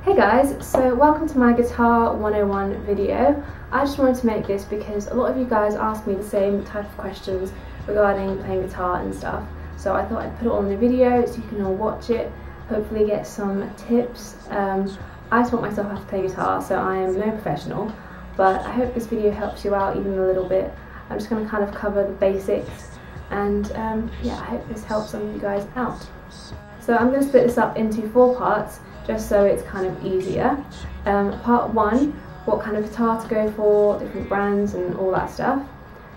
Hey guys, so welcome to my Guitar 101 video. I just wanted to make this because a lot of you guys ask me the same type of questions regarding playing guitar and stuff. So I thought I'd put it all in a video so you can all watch it, hopefully get some tips. I taught myself how to play guitar, so I am no professional, but I hope this video helps you out even a little bit. I'm just going to kind of cover the basics and yeah, I hope this helps some of you guys out. So I'm going to split this up into 4 parts, just so it's kind of easier. Part 1, what kind of guitar to go for, different brands and all that stuff.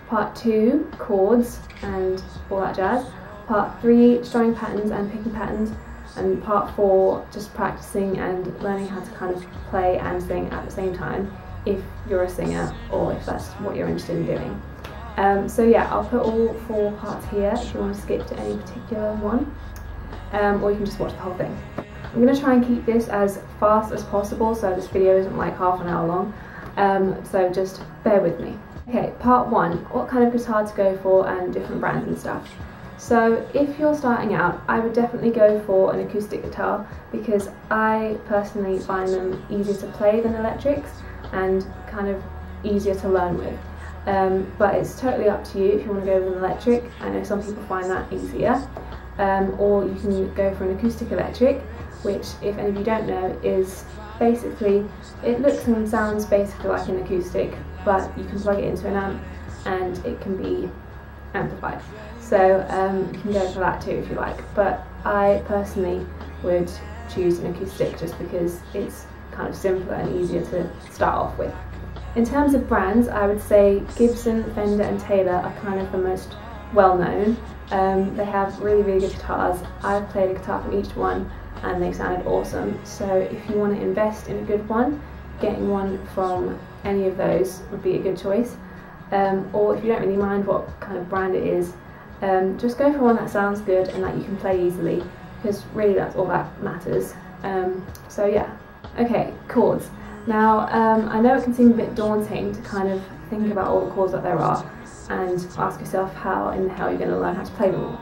Part 2, chords and all that jazz. Part 3, strumming patterns and picking patterns. And part 4, just practicing and learning how to kind of play and sing at the same time, if you're a singer or if that's what you're interested in doing. So yeah, I'll put all 4 parts here if you want to skip to any particular one, or you can just watch the whole thing. I'm going to try and keep this as fast as possible so this video isn't like half an hour long, so just bear with me. Okay, part 1, what kind of guitar to go for and different brands and stuff. So if you're starting out, I would definitely go for an acoustic guitar because I personally find them easier to play than electrics and kind of easier to learn with. But it's totally up to you if you want to go with an electric. I know some people find that easier. Or you can go for an acoustic electric, which, if any of you don't know, is basically, it looks and sounds basically like an acoustic, but you can plug it into an amp and it can be amplified. So you can go for that too if you like, but I personally would choose an acoustic just because it's kind of simpler and easier to start off with. In terms of brands, I would say Gibson, Fender and Taylor are kind of the most well known. They have really good guitars. I've played a guitar from each one and they sounded awesome, so if you want to invest in a good one, getting one from any of those would be a good choice. Or if you don't really mind what kind of brand it is, just go for one that sounds good and that you can play easily, because really that's all that matters. So yeah. Okay, chords. Now I know it can seem a bit daunting to kind of think about all the chords that there are and ask yourself how in the hell you're going to learn how to play them all.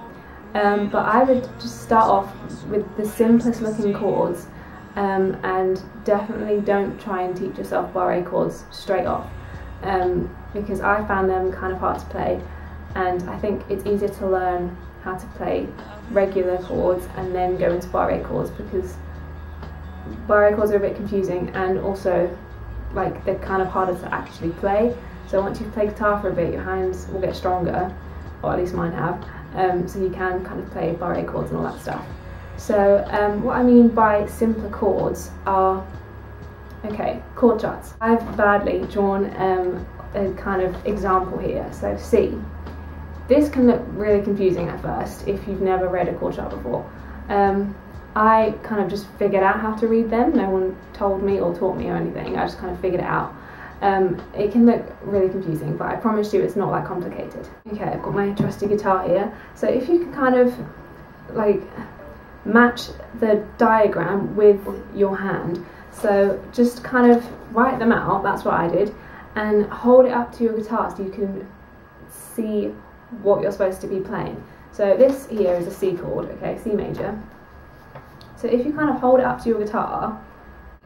But I would just start off with the simplest looking chords, and definitely don't try and teach yourself bar chords straight off, because I found them kind of hard to play, and I think it's easier to learn how to play regular chords and then go into bar chords, because bar chords are a bit confusing and also like they're kind of harder to actually play. So once you've played guitar for a bit, your hands will get stronger, or at least mine have, so you can kind of play bar chords and all that stuff. So what I mean by simpler chords are, okay, chord charts. I've badly drawn a kind of example here. So C. This can look really confusing at first if you've never read a chord chart before. I kind of just figured out how to read them. No one told me or taught me or anything. I just kind of figured it out. It can look really confusing, but I promise you it's not that complicated. Okay, I've got my trusty guitar here. So if you can kind of like match the diagram with your hand, so just kind of write them out, that's what I did, and hold it up to your guitar so you can see what you're supposed to be playing. So this here is a C chord, okay, C major. So if you kind of hold it up to your guitar,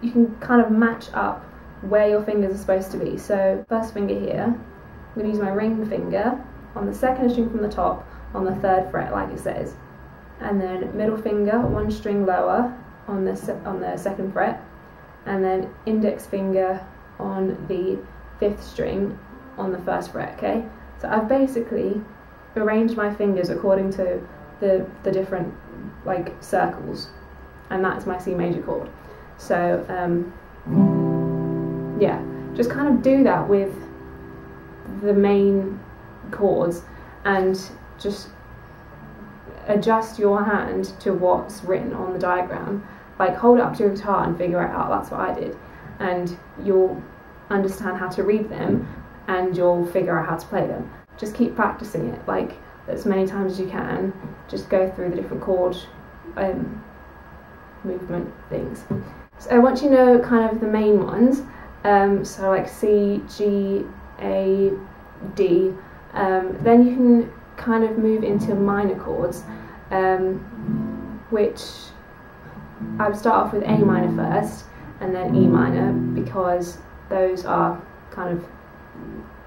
you can kind of match up where your fingers are supposed to be. So first finger here, I'm going to use my ring finger on the 2nd string from the top on the 3rd fret like it says, and then middle finger 1 string lower on the 2nd fret, and then index finger on the 5th string on the 1st fret. Okay, so I've basically arranged my fingers according to the different like circles, and that's my C major chord. So yeah, just kind of do that with the main chords and just adjust your hand to what's written on the diagram. Like hold it up to your guitar and figure it out. That's what I did, and you'll understand how to read them and you'll figure out how to play them. Just keep practicing it like as many times as you can. Just go through the different chord movement things. So once you know kind of the main ones, so like C, G, A, D, then you can kind of move into minor chords, which I would start off with A minor first, and then E minor, because those are kind of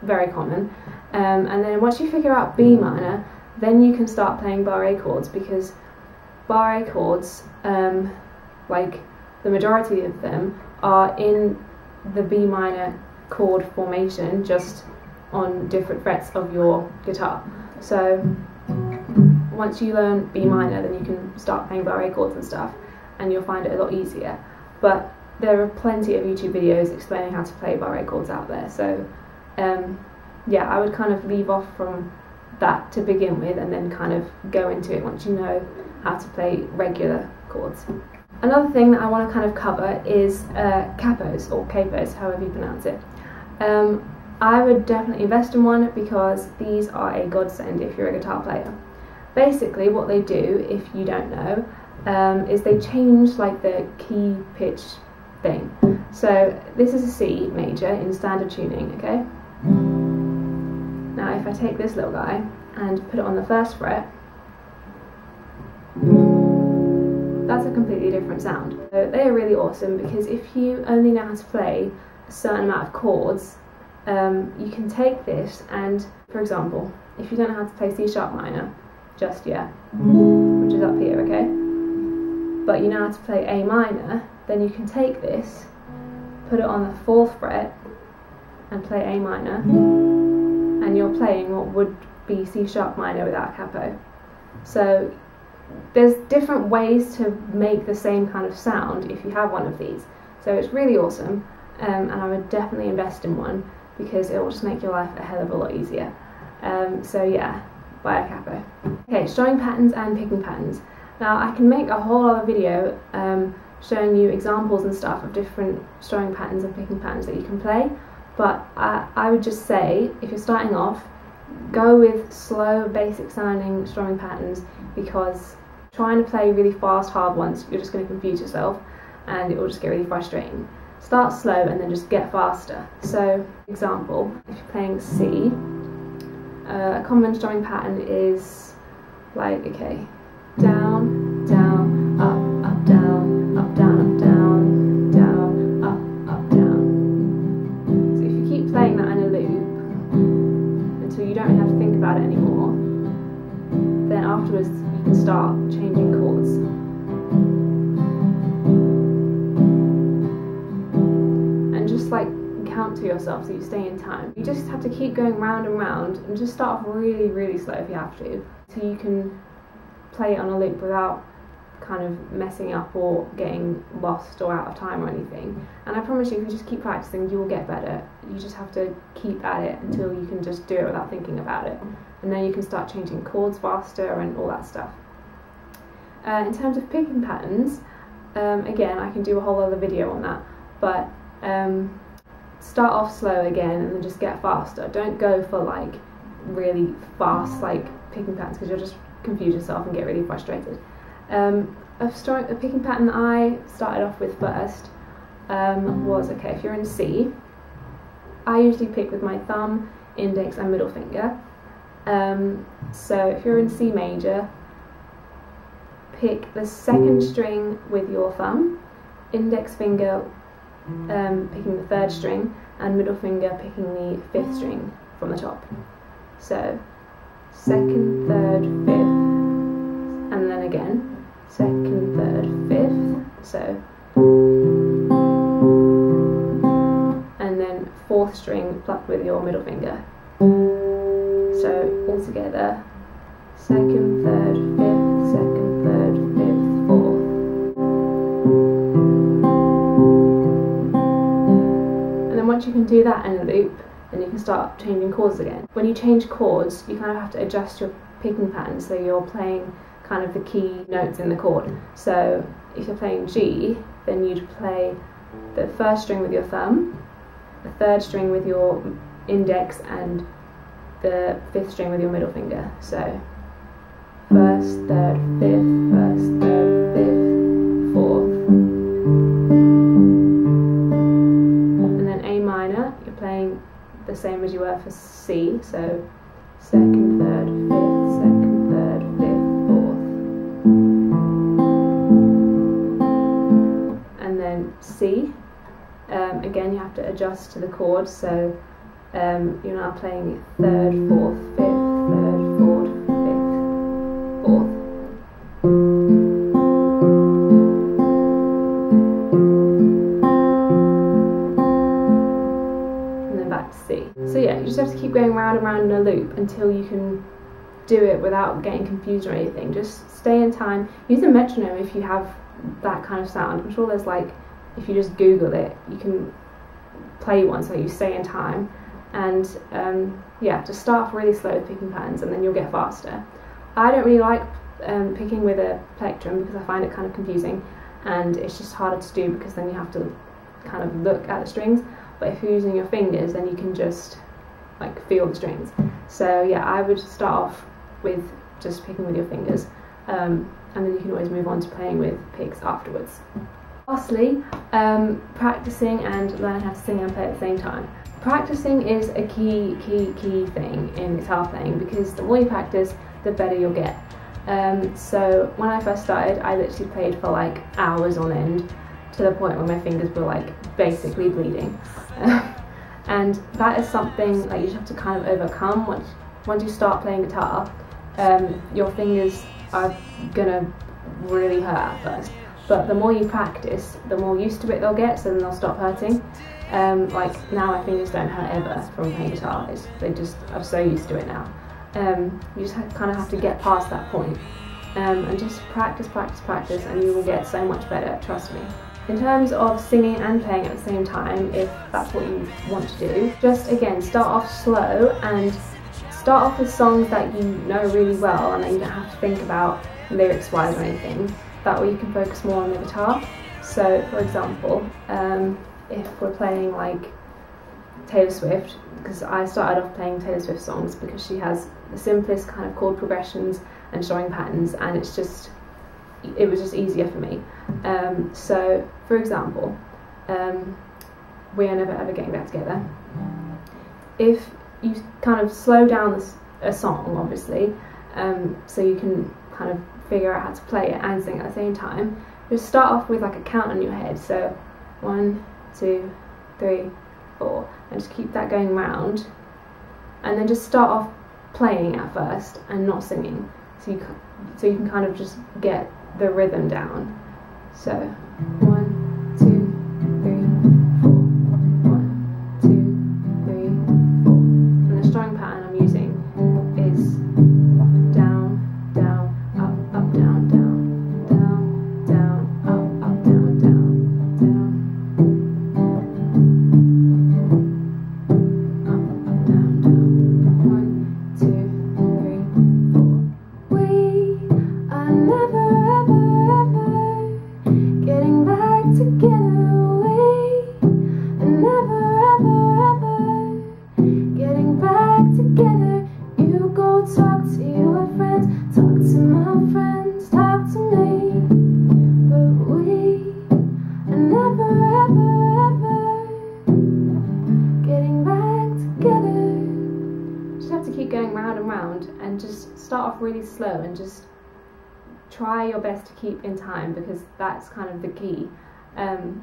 very common. And then once you figure out B minor, then you can start playing bar A chords, because bar A chords, like the majority of them, are in the B minor chord formation, just on different frets of your guitar. So once you learn B minor, then you can start playing bar A chords and stuff, and you'll find it a lot easier. But there are plenty of YouTube videos explaining how to play bar A chords out there, so yeah, I would kind of leave off from that to begin with, and then kind of go into it once you know how to play regular chords. Another thing that I want to kind of cover is capos, or capos, however you pronounce it. I would definitely invest in one, because these are a godsend if you're a guitar player. Basically what they do, if you don't know, is they change like the key pitch thing. So this is a C major in standard tuning, okay? Now if I take this little guy and put it on the first fret, that's a completely different sound. So they are really awesome, because if you only know how to play a certain amount of chords, you can take this and, for example, if you don't know how to play C sharp minor just yet, which is up here, okay, but you know how to play A minor, then you can take this, put it on the 4th fret and play A minor, and you're playing what would be C sharp minor without a capo. So there's different ways to make the same kind of sound if you have one of these. So it's really awesome, and I would definitely invest in one, because it will just make your life a hell of a lot easier. So yeah, buy a capo. Okay, strumming patterns and picking patterns. Now I can make a whole other video showing you examples and stuff of different strumming patterns and picking patterns that you can play, but I would just say, if you're starting off, go with slow, basic sounding strumming patterns, because trying to play really fast, hard ones, you're just going to confuse yourself and it will just get really frustrating. Start slow and then just get faster. So, example, if you're playing C, a common strumming pattern is like, okay, down, down, up, down, up, down, up, down, down, up, down. So if you keep playing that in a loop until you don't really have to think about it anymore, then afterwards you can start changing chords. And just like count to yourself so you stay in time. You just have to keep going round and round, and just start off really, really slow if you have to, so you can play it on a loop without kind of messing up or getting lost or out of time or anything. And I promise you, if you just keep practicing, you will get better. You just have to keep at it until you can just do it without thinking about it, and then you can start changing chords faster and all that stuff. In terms of picking patterns, again, I can do a whole other video on that, but start off slow again and then just get faster. Don't go for like really fast like picking patterns, because you'll just confuse yourself and get really frustrated. A picking pattern that I started off with first was, okay, if you're in C, I usually pick with my thumb, index and middle finger. So if you're in C major, pick the 2nd string with your thumb, index finger picking the 3rd string, and middle finger picking the 5th string from the top. So 2nd, 3rd, 5th, and then again 2nd, 3rd, 5th, so, and then 4th string plucked with your middle finger. So all together, 2nd, 3rd, 5th, 2nd, 3rd, 5th, 4th. And then once you can do that in a loop, then you can start changing chords again. When you change chords, you kind of have to adjust your picking pattern, so you're playing kind of the key notes in the chord. So if you're playing G, then you'd play the 1st string with your thumb, the 3rd string with your index, and the 5th string with your middle finger. So 1st, 3rd, 5th, 1st, 3rd, 5th, 4th. And then A minor, you're playing the same as you were for C, so 2nd, 3rd, 5th, 2nd, 3rd, 5th, 4th. And then C, Again, you have to adjust to the chords, so you're now playing 3rd, 4th, 5th, 3rd, 4th, 5th, 4th. And then back to C. So yeah, you just have to keep going round and round in a loop until you can do it without getting confused or anything. Just stay in time. Use a metronome if you have that kind of sound. I'm sure there's, like, if you just Google it, you can play one so you stay in time. And yeah, just start off really slow with picking patterns and then you'll get faster. I don't really like picking with a plectrum because I find it kind of confusing and it's just harder to do because then you have to kind of look at the strings. But if you're using your fingers, then you can just like feel the strings. So yeah, I would start off with just picking with your fingers, and then you can always move on to playing with picks afterwards. Lastly, practicing and learning how to sing and play at the same time. Practicing is a key thing in guitar playing because the more you practice, the better you'll get. So when I first started, I literally played for like hours on end to the point where my fingers were like basically bleeding. And that is something that you just have to kind of overcome. Once you start playing guitar, your fingers are gonna really hurt at first. But the more you practice, the more used to it they'll get, so then they'll stop hurting. Like now my fingers don't hurt ever from playing guitar, they just are so used to it now. You just kind of have to get past that point. And just practice, and you will get so much better, trust me. In terms of singing and playing at the same time, if that's what you want to do, just again, start off slow and start off with songs that you know really well and then you don't have to think about lyrics-wise or anything. That way you can focus more on the guitar. So, for example, if we're playing like Taylor Swift, because I started off playing Taylor Swift songs because she has the simplest kind of chord progressions and string patterns, and it was just easier for me. So, for example, We Are Never Ever Getting Back Together. If you kind of slow down a song, obviously, so you can kind of figure out how to play it and sing at the same time, just start off with like a count on your head. So 1, 2, 3, 4, and just keep that going round, and then just start off playing at first and not singing, so you can kind of just get the rhythm down. So 1, 2, 3, 4, 1, 2, 3, 4, and the string pattern I'm using is down, down, up, up, down, down, down, down, up, up, down, down, down, up, up, down, down. 1, 2, 3, 4. We are never ever ever getting back together. We are never ever ever getting back together. You go talk to your friends, talk to my friends, talk to me. But we are never ever ever getting back together. Just have to keep going round and round and just start off really slow and just try your best to keep in time, because that's kind of the key. And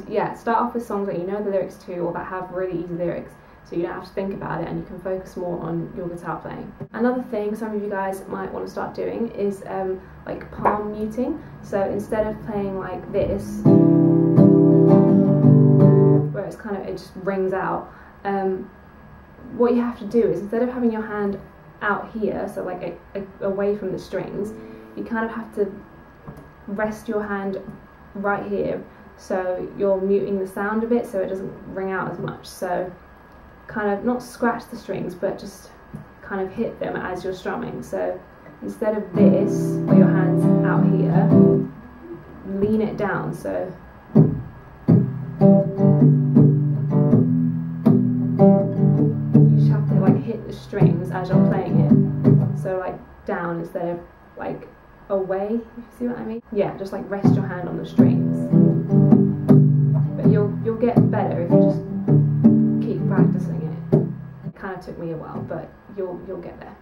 yeah, start off with songs that you know the lyrics to or that have really easy lyrics, so you don't have to think about it and you can focus more on your guitar playing. Another thing some of you guys might want to start doing is like palm muting. So instead of playing like this, where it's kind of, it just rings out, what you have to do is, instead of having your hand out here, so like away from the strings, you kind of have to rest your hand right here, so you're muting the sound a bit so it doesn't ring out as much. So kind of not scratch the strings, but just kind of hit them as you're strumming. So instead of this, where your hand's out here, lean it down. So you just have to like hit the strings as you're playing it. So like down instead of like away, if you see what I mean. Yeah, just like rest your hand on the strings. But you'll get better if you just keep practicing it. It kind of took me a while, but you'll get there.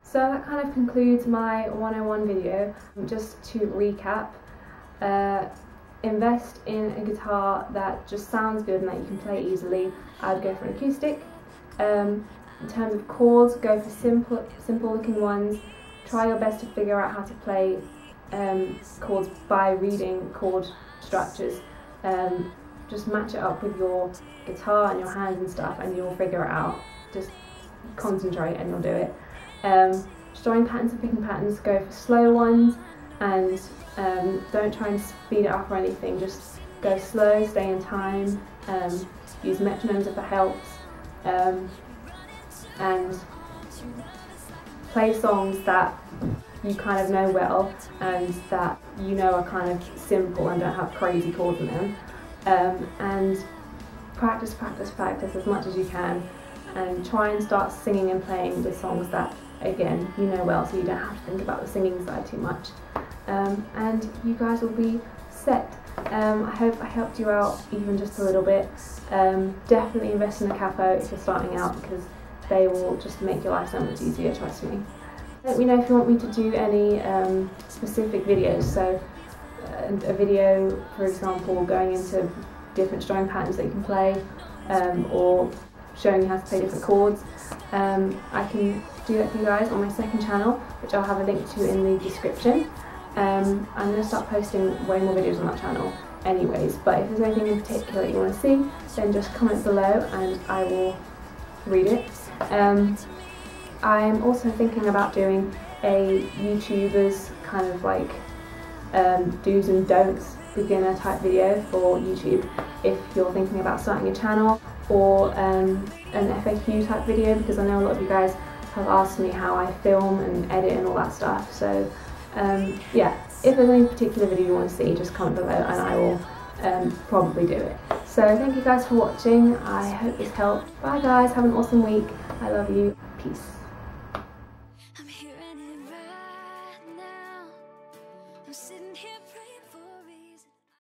So that kind of concludes my 101 video. Just to recap, invest in a guitar that just sounds good and that you can play easily, I'd go for an acoustic. In terms of chords, go for simple looking ones. Try your best to figure out how to play chords by reading chord structures. Just match it up with your guitar and your hands and stuff, and you'll figure it out. Just concentrate and you'll do it. Strumming patterns and picking patterns, go for slow ones, and don't try and speed it up or anything. Just go slow, stay in time, use metronomes if it helps, and play songs that you kind of know well and that you know are kind of simple and don't have crazy chords in them. And practice as much as you can, and try and start singing and playing with songs that, again, you know well, so you don't have to think about the singing side too much. And you guys will be set. I hope I helped you out even just a little bit. Definitely invest in a capo if you're starting out, because they will just make your life so much easier, trust me. Let me know if you want me to do any specific videos, so a video, for example, going into different strumming patterns that you can play, or showing you how to play different chords. I can do that for you guys on my second channel, which I'll have a link to in the description. I'm going to start posting way more videos on that channel anyways, but if there's anything in particular that you want to see, then just comment below and I will read it. I'm also thinking about doing a YouTuber's kind of like do's and don'ts beginner type video for YouTube if you're thinking about starting a channel, or an FAQ type video, because I know a lot of you guys have asked me how I film and edit and all that stuff. So yeah, if there's any particular video you want to see, just comment below and I will probably do it. So thank you guys for watching. I hope this helped. Bye guys, have an awesome week. I love you. Peace. I'm hearing it right now. I'm sitting here